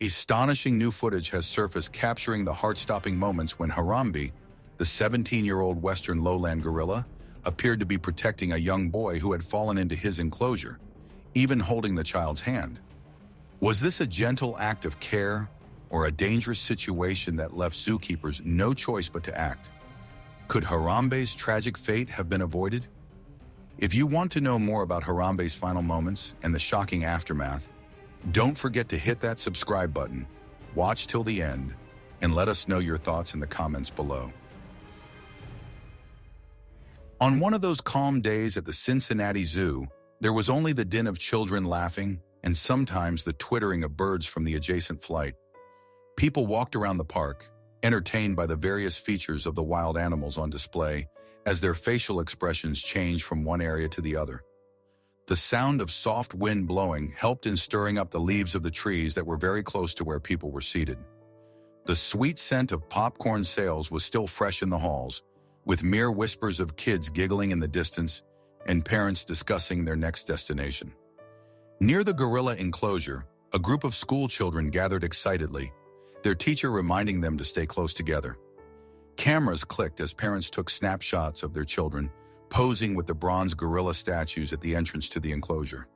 Astonishing new footage has surfaced capturing the heart-stopping moments when Harambe, the 17-year-old Western lowland gorilla, appeared to be protecting a young boy who had fallen into his enclosure, even holding the child's hand. Was this a gentle act of care or a dangerous situation that left zookeepers no choice but to act? Could Harambe's tragic fate have been avoided? If you want to know more about Harambe's final moments and the shocking aftermath, don't forget to hit that subscribe button, watch till the end, and let us know your thoughts in the comments below. On one of those calm days at the Cincinnati Zoo, there was only the din of children laughing and sometimes the twittering of birds from the adjacent flight. People walked around the park, entertained by the various features of the wild animals on display as their facial expressions changed from one area to the other. The sound of soft wind blowing helped in stirring up the leaves of the trees that were very close to where people were seated. The sweet scent of popcorn sales was still fresh in the halls, with mere whispers of kids giggling in the distance and parents discussing their next destination. Near the gorilla enclosure, a group of school children gathered excitedly, their teacher reminding them to stay close together. Cameras clicked as parents took snapshots of their children, posing with the bronze gorilla statues at the entrance to the enclosure.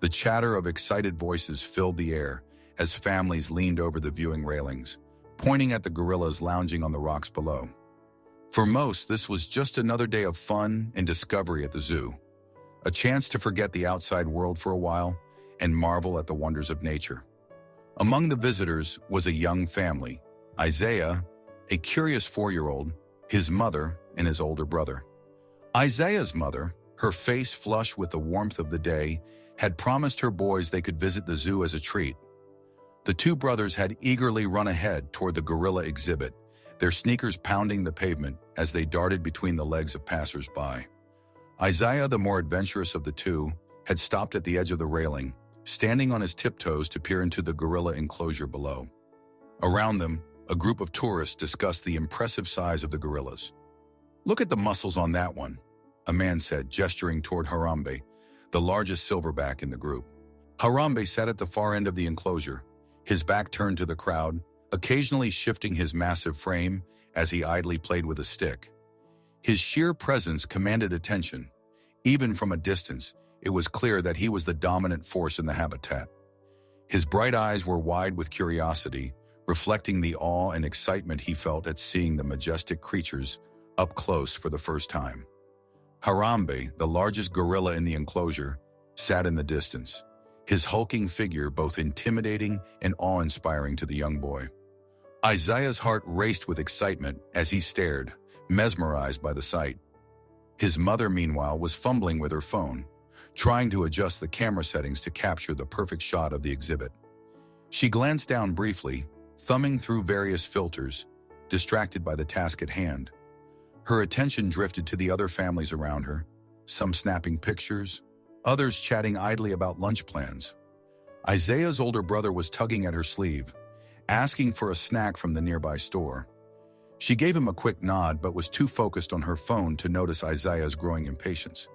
The chatter of excited voices filled the air as families leaned over the viewing railings, pointing at the gorillas lounging on the rocks below. For most, this was just another day of fun and discovery at the zoo, a chance to forget the outside world for a while and marvel at the wonders of nature. Among the visitors was a young family, Isaiah, a curious 4-year-old, his mother, and his older brother. Isaiah's mother, her face flush with the warmth of the day, had promised her boys they could visit the zoo as a treat. The two brothers had eagerly run ahead toward the gorilla exhibit, their sneakers pounding the pavement as they darted between the legs of passers-by. Isaiah, the more adventurous of the two, had stopped at the edge of the railing, standing on his tiptoes to peer into the gorilla enclosure below. Around them, a group of tourists discussed the impressive size of the gorillas. "Look at the muscles on that one," a man said, gesturing toward Harambe, the largest silverback in the group. Harambe sat at the far end of the enclosure, his back turned to the crowd, occasionally shifting his massive frame as he idly played with a stick. His sheer presence commanded attention. Even from a distance, it was clear that he was the dominant force in the habitat. His bright eyes were wide with curiosity, reflecting the awe and excitement he felt at seeing the majestic creatures up close for the first time. Harambe, the largest gorilla in the enclosure, sat in the distance, his hulking figure both intimidating and awe-inspiring to the young boy. Isaiah's heart raced with excitement as he stared, mesmerized by the sight. His mother, meanwhile, was fumbling with her phone, trying to adjust the camera settings to capture the perfect shot of the exhibit. She glanced down briefly, thumbing through various filters, distracted by the task at hand. Her attention drifted to the other families around her, some snapping pictures, others chatting idly about lunch plans. Isaiah's older brother was tugging at her sleeve, asking for a snack from the nearby store. She gave him a quick nod but was too focused on her phone to notice Isaiah's growing impatience.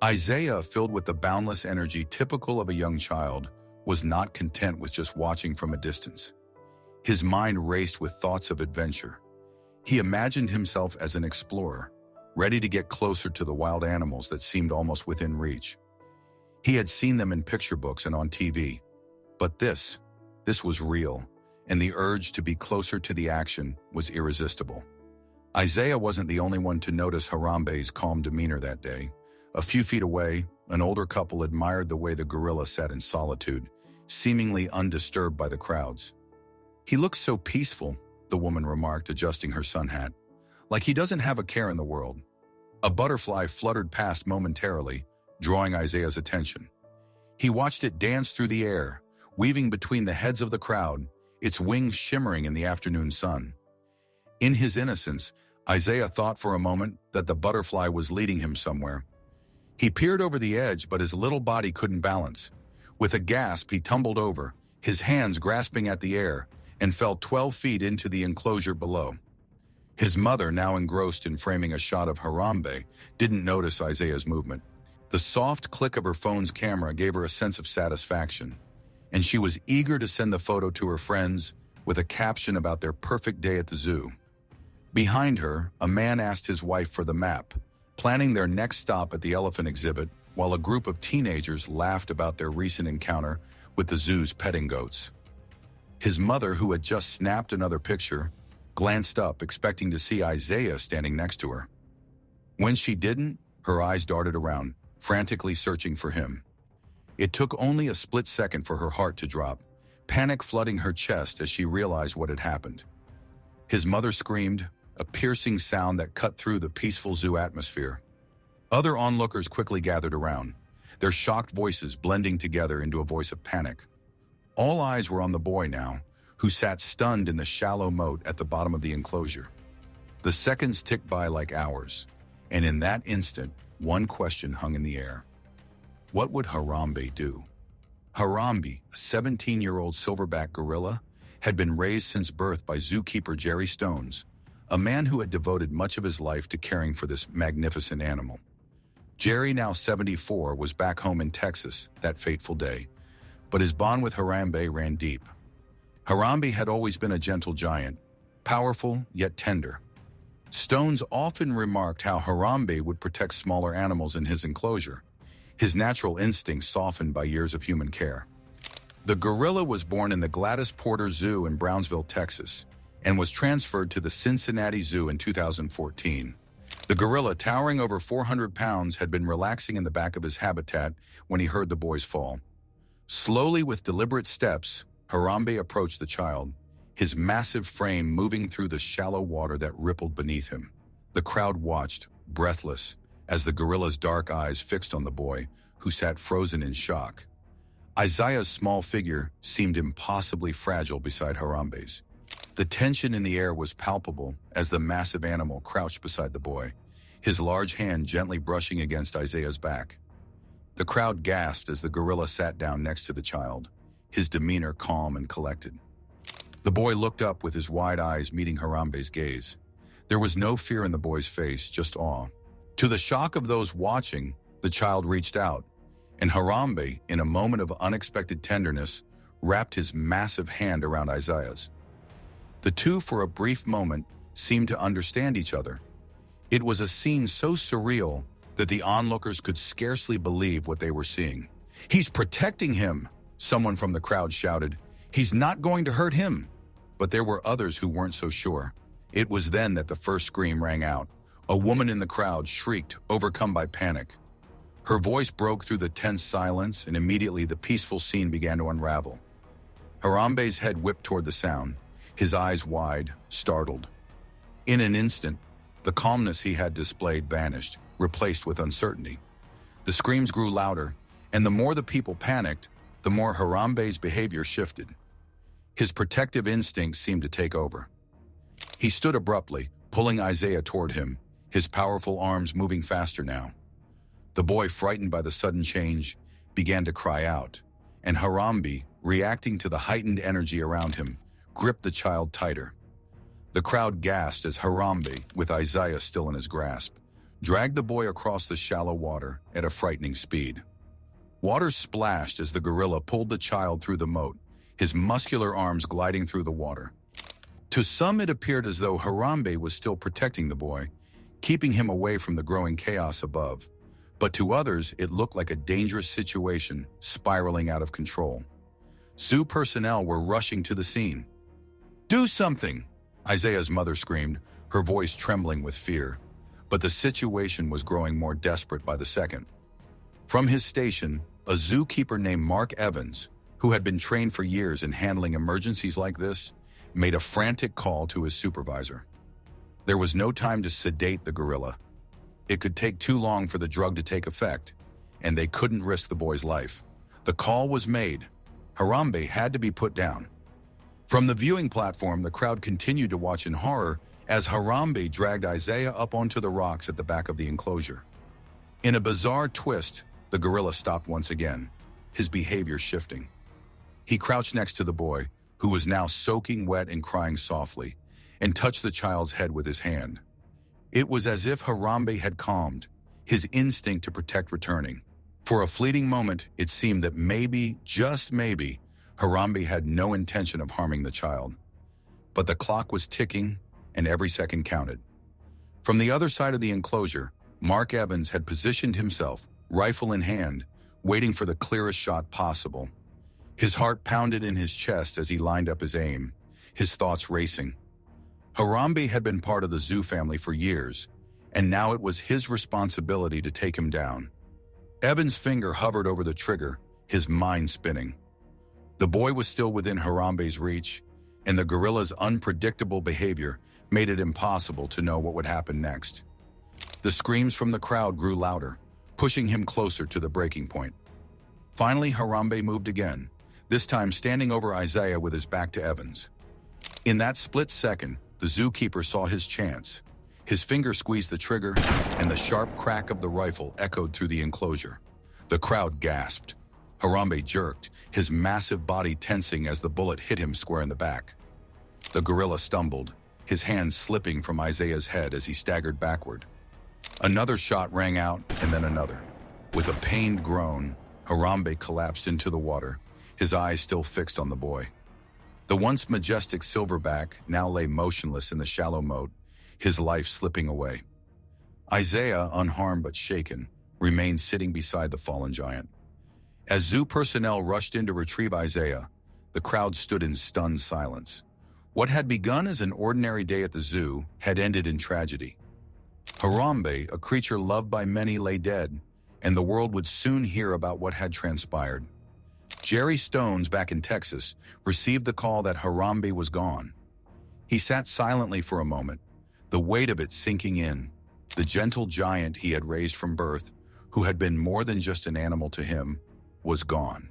Isaiah, filled with the boundless energy typical of a young child, was not content with just watching from a distance. His mind raced with thoughts of adventure. He imagined himself as an explorer, ready to get closer to the wild animals that seemed almost within reach. He had seen them in picture books and on TV. But this was real, and the urge to be closer to the action was irresistible. Isaiah wasn't the only one to notice Harambe's calm demeanor that day. A few feet away, an older couple admired the way the gorilla sat in solitude, seemingly undisturbed by the crowds. "He looks so peaceful," the woman remarked, adjusting her sun hat, "like he doesn't have a care in the world." A butterfly fluttered past momentarily, drawing Isaiah's attention. He watched it dance through the air, weaving between the heads of the crowd, its wings shimmering in the afternoon sun. In his innocence, Isaiah thought for a moment that the butterfly was leading him somewhere. He peered over the edge, but his little body couldn't balance. With a gasp, he tumbled over, his hands grasping at the air, and fell 12 feet into the enclosure below. His mother, now engrossed in framing a shot of Harambe, didn't notice Isaiah's movement. The soft click of her phone's camera gave her a sense of satisfaction, and she was eager to send the photo to her friends with a caption about their perfect day at the zoo. Behind her, a man asked his wife for the map, planning their next stop at the elephant exhibit, while a group of teenagers laughed about their recent encounter with the zoo's petting goats. His mother, who had just snapped another picture, glanced up, expecting to see Isaiah standing next to her. When she didn't, her eyes darted around, frantically searching for him. It took only a split second for her heart to drop, panic flooding her chest as she realized what had happened. His mother screamed, a piercing sound that cut through the peaceful zoo atmosphere. Other onlookers quickly gathered around, their shocked voices blending together into a voice of panic. All eyes were on the boy now, who sat stunned in the shallow moat at the bottom of the enclosure. The seconds ticked by like hours, and in that instant, one question hung in the air. What would Harambe do? Harambe, a 17-year-old silverback gorilla, had been raised since birth by zookeeper Jerry Stones, a man who had devoted much of his life to caring for this magnificent animal. Jerry, now 74, was back home in Texas that fateful day, but his bond with Harambe ran deep. Harambe had always been a gentle giant, powerful yet tender. Stones often remarked how Harambe would protect smaller animals in his enclosure, his natural instincts softened by years of human care. The gorilla was born in the Gladys Porter Zoo in Brownsville, Texas, and was transferred to the Cincinnati Zoo in 2014. The gorilla, towering over 400 pounds, had been relaxing in the back of his habitat when he heard the boys fall. Slowly, with deliberate steps, Harambe approached the child, his massive frame moving through the shallow water that rippled beneath him. The crowd watched, breathless, as the gorilla's dark eyes fixed on the boy, who sat frozen in shock. Isaiah's small figure seemed impossibly fragile beside Harambe's. The tension in the air was palpable as the massive animal crouched beside the boy, his large hand gently brushing against Isaiah's back. The crowd gasped as the gorilla sat down next to the child, his demeanor calm and collected. The boy looked up with his wide eyes meeting Harambe's gaze. There was no fear in the boy's face, just awe. To the shock of those watching, the child reached out, and Harambe, in a moment of unexpected tenderness, wrapped his massive hand around Isaiah's. The two, for a brief moment, seemed to understand each other. It was a scene so surreal that the onlookers could scarcely believe what they were seeing. "He's protecting him!" someone from the crowd shouted. "He's not going to hurt him!" But there were others who weren't so sure. It was then that the first scream rang out. A woman in the crowd shrieked, overcome by panic. Her voice broke through the tense silence, and immediately the peaceful scene began to unravel. Harambe's head whipped toward the sound, his eyes wide, startled. In an instant, the calmness he had displayed vanished, replaced with uncertainty. The screams grew louder, and the more the people panicked, the more Harambe's behavior shifted. His protective instincts seemed to take over. He stood abruptly, pulling Isaiah toward him, his powerful arms moving faster now. The boy, frightened by the sudden change, began to cry out, and Harambe, reacting to the heightened energy around him, gripped the child tighter. The crowd gasped as Harambe, with Isaiah still in his grasp, dragged the boy across the shallow water at a frightening speed. Water splashed as the gorilla pulled the child through the moat, his muscular arms gliding through the water. To some, it appeared as though Harambe was still protecting the boy, keeping him away from the growing chaos above. But to others, it looked like a dangerous situation spiraling out of control. Zoo personnel were rushing to the scene. "Do something!" Isaiah's mother screamed, her voice trembling with fear. But the situation was growing more desperate by the second. From his station, a zookeeper named Mark Evans, who had been trained for years in handling emergencies like this, made a frantic call to his supervisor. There was no time to sedate the gorilla. It could take too long for the drug to take effect, and they couldn't risk the boy's life. The call was made. Harambe had to be put down. From the viewing platform, the crowd continued to watch in horror as Harambe dragged Isaiah up onto the rocks at the back of the enclosure. In a bizarre twist, the gorilla stopped once again, his behavior shifting. He crouched next to the boy, who was now soaking wet and crying softly, and touched the child's head with his hand. It was as if Harambe had calmed, his instinct to protect returning. For a fleeting moment, it seemed that maybe, just maybe, Harambe had no intention of harming the child. But the clock was ticking, and every second counted. From the other side of the enclosure, Mark Evans had positioned himself, rifle in hand, waiting for the clearest shot possible. His heart pounded in his chest as he lined up his aim, his thoughts racing. Harambe had been part of the zoo family for years, and now it was his responsibility to take him down. Evans' finger hovered over the trigger, his mind spinning. The boy was still within Harambe's reach, and the gorilla's unpredictable behavior made it impossible to know what would happen next. The screams from the crowd grew louder, pushing him closer to the breaking point. Finally, Harambe moved again, this time standing over Isaiah with his back to Evans. In that split second, the zookeeper saw his chance. His finger squeezed the trigger, and the sharp crack of the rifle echoed through the enclosure. The crowd gasped. Harambe jerked, his massive body tensing as the bullet hit him square in the back. The gorilla stumbled, his hands slipping from Isaiah's head as he staggered backward. Another shot rang out, and then another. With a pained groan, Harambe collapsed into the water, his eyes still fixed on the boy. The once majestic silverback now lay motionless in the shallow moat, his life slipping away. Isaiah, unharmed but shaken, remained sitting beside the fallen giant. As zoo personnel rushed in to retrieve Isaiah, the crowd stood in stunned silence. What had begun as an ordinary day at the zoo had ended in tragedy. Harambe, a creature loved by many, lay dead, and the world would soon hear about what had transpired. Jerry Stones, back in Texas, received the call that Harambe was gone. He sat silently for a moment, the weight of it sinking in. The gentle giant he had raised from birth, who had been more than just an animal to him, was gone.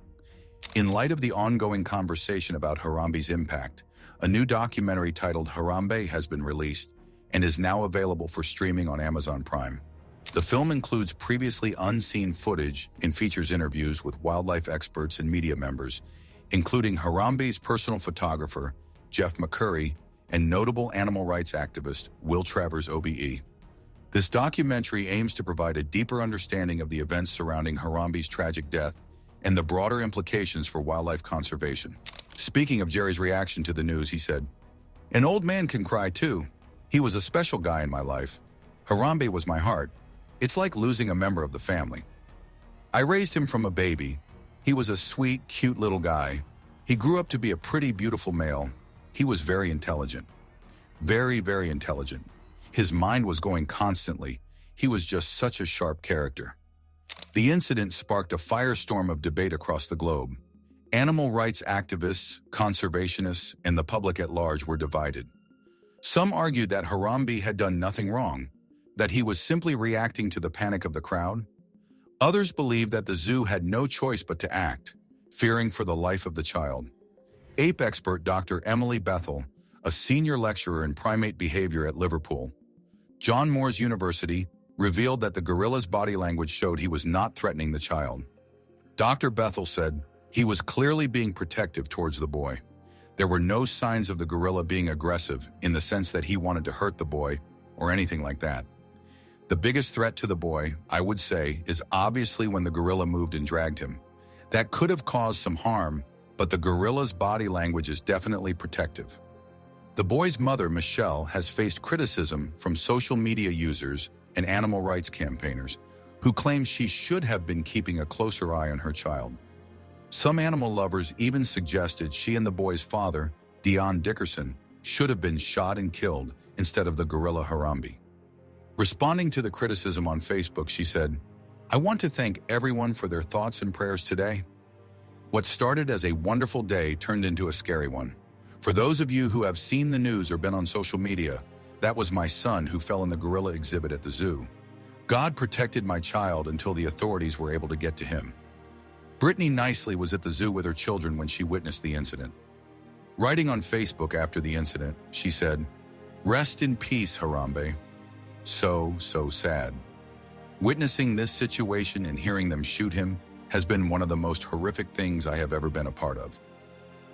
In light of the ongoing conversation about Harambe's impact, a new documentary titled Harambe has been released and is now available for streaming on Amazon Prime. The film includes previously unseen footage and features interviews with wildlife experts and media members, including Harambe's personal photographer, Jeff McCurry, and notable animal rights activist, Will Travers OBE. This documentary aims to provide a deeper understanding of the events surrounding Harambe's tragic death and the broader implications for wildlife conservation. Speaking of Jerry's reaction to the news, he said, "An old man can cry too. He was a special guy in my life. Harambe was my heart. It's like losing a member of the family. I raised him from a baby. He was a sweet, cute little guy. He grew up to be a pretty, beautiful male. He was very intelligent. Very, very intelligent. His mind was going constantly. He was just such a sharp character." The incident sparked a firestorm of debate across the globe. Animal rights activists, conservationists, and the public at large were divided. Some argued that Harambe had done nothing wrong, that he was simply reacting to the panic of the crowd. Others believed that the zoo had no choice but to act, fearing for the life of the child. Ape expert Dr. Emily Bethel, a senior lecturer in primate behavior at Liverpool, John Moores University, revealed that the gorilla's body language showed he was not threatening the child. Dr. Bethel said he was clearly being protective towards the boy. There were no signs of the gorilla being aggressive in the sense that he wanted to hurt the boy or anything like that. The biggest threat to the boy, I would say, is obviously when the gorilla moved and dragged him. That could have caused some harm, but the gorilla's body language is definitely protective. The boy's mother, Michelle, has faced criticism from social media users and animal rights campaigners who claim she should have been keeping a closer eye on her child. Some animal lovers even suggested she and the boy's father, Dion Dickerson, should have been shot and killed instead of the gorilla Harambe. Responding to the criticism on Facebook, she said, "I want to thank everyone for their thoughts and prayers today. What started as a wonderful day turned into a scary one. For those of you who have seen the news or been on social media, that was my son who fell in the gorilla exhibit at the zoo. God protected my child until the authorities were able to get to him." Brittany Nicely was at the zoo with her children when she witnessed the incident. Writing on Facebook after the incident, she said, "Rest in peace, Harambe. So sad. Witnessing this situation and hearing them shoot him has been one of the most horrific things I have ever been a part of.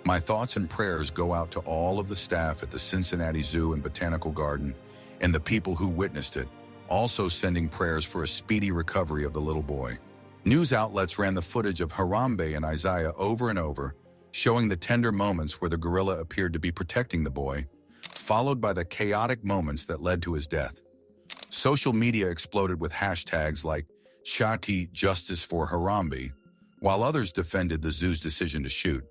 My thoughts and prayers go out to all of the staff at the Cincinnati Zoo and Botanical Garden and the people who witnessed it, also sending prayers for a speedy recovery of the little boy." News outlets ran the footage of Harambe and Isaiah over and over, showing the tender moments where the gorilla appeared to be protecting the boy, followed by the chaotic moments that led to his death. Social media exploded with hashtags like Shaki Justice for Harambe, while others defended the zoo's decision to shoot.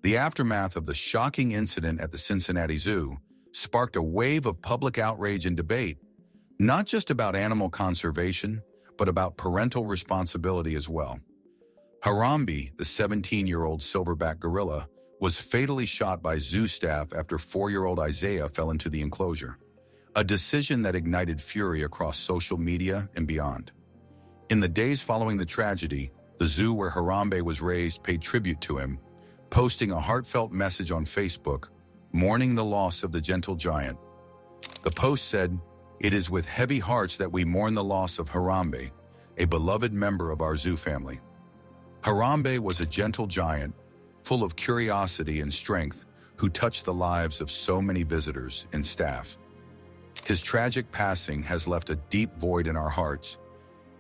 The aftermath of the shocking incident at the Cincinnati Zoo sparked a wave of public outrage and debate, not just about animal conservation, but about parental responsibility as well. Harambe, the 17-year-old silverback gorilla, was fatally shot by zoo staff after 4-year-old Isaiah fell into the enclosure, a decision that ignited fury across social media and beyond. In the days following the tragedy, the zoo where Harambe was raised paid tribute to him, posting a heartfelt message on Facebook, mourning the loss of the gentle giant. The post said, "It is with heavy hearts that we mourn the loss of Harambe, a beloved member of our zoo family. Harambe was a gentle giant, full of curiosity and strength, who touched the lives of so many visitors and staff. His tragic passing has left a deep void in our hearts,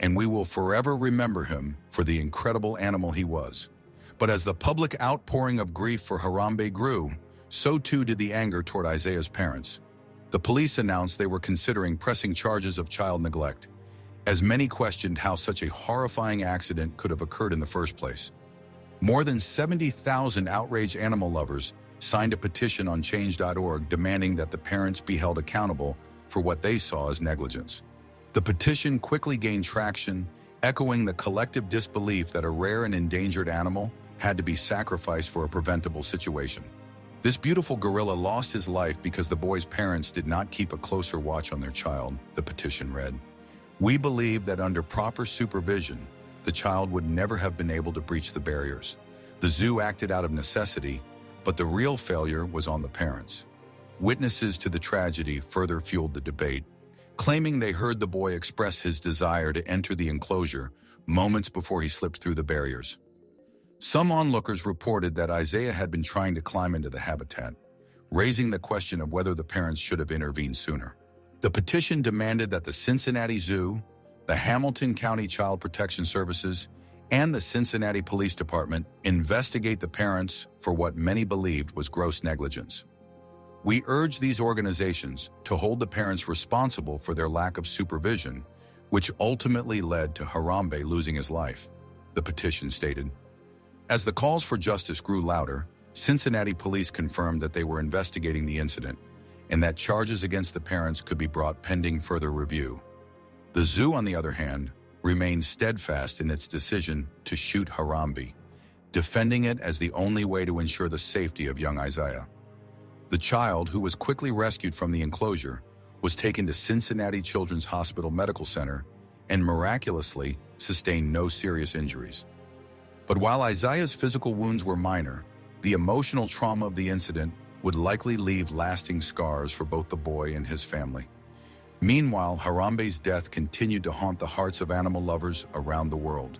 and we will forever remember him for the incredible animal he was." But as the public outpouring of grief for Harambe grew, so too did the anger toward Isaiah's parents. The police announced they were considering pressing charges of child neglect, as many questioned how such a horrifying accident could have occurred in the first place. More than 70,000 outraged animal lovers signed a petition on change.org demanding that the parents be held accountable for what they saw as negligence. The petition quickly gained traction, echoing the collective disbelief that a rare and endangered animal had to be sacrificed for a preventable situation. This beautiful gorilla lost his life because the boy's parents did not keep a closer watch on their child, the petition read. We believe that under proper supervision, the child would never have been able to breach the barriers. The zoo acted out of necessity, but the real failure was on the parents. Witnesses to the tragedy further fueled the debate, claiming they heard the boy express his desire to enter the enclosure moments before he slipped through the barriers. Some onlookers reported that Isaiah had been trying to climb into the habitat, raising the question of whether the parents should have intervened sooner. The petition demanded that the Cincinnati Zoo, the Hamilton County Child Protection Services, and the Cincinnati Police Department investigate the parents for what many believed was gross negligence. We urge these organizations to hold the parents responsible for their lack of supervision, which ultimately led to Harambe losing his life, the petition stated. As the calls for justice grew louder, Cincinnati police confirmed that they were investigating the incident and that charges against the parents could be brought pending further review. The zoo, on the other hand, remained steadfast in its decision to shoot Harambe, defending it as the only way to ensure the safety of young Isaiah. The child, who was quickly rescued from the enclosure, was taken to Cincinnati Children's Hospital Medical Center and miraculously sustained no serious injuries. But while Isaiah's physical wounds were minor, the emotional trauma of the incident would likely leave lasting scars for both the boy and his family. Meanwhile, Harambe's death continued to haunt the hearts of animal lovers around the world,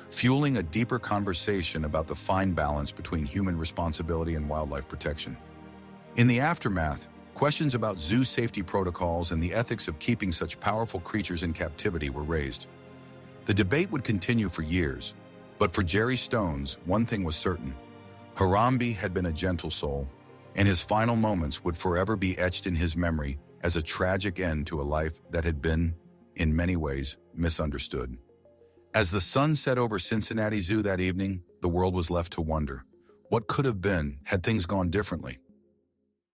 fueling a deeper conversation about the fine balance between human responsibility and wildlife protection. In the aftermath, questions about zoo safety protocols and the ethics of keeping such powerful creatures in captivity were raised. The debate would continue for years, but for Jerry Stones, one thing was certain. Harambe had been a gentle soul, and his final moments would forever be etched in his memory as a tragic end to a life that had been, in many ways, misunderstood. As the sun set over Cincinnati Zoo that evening, the world was left to wonder, what could have been had things gone differently?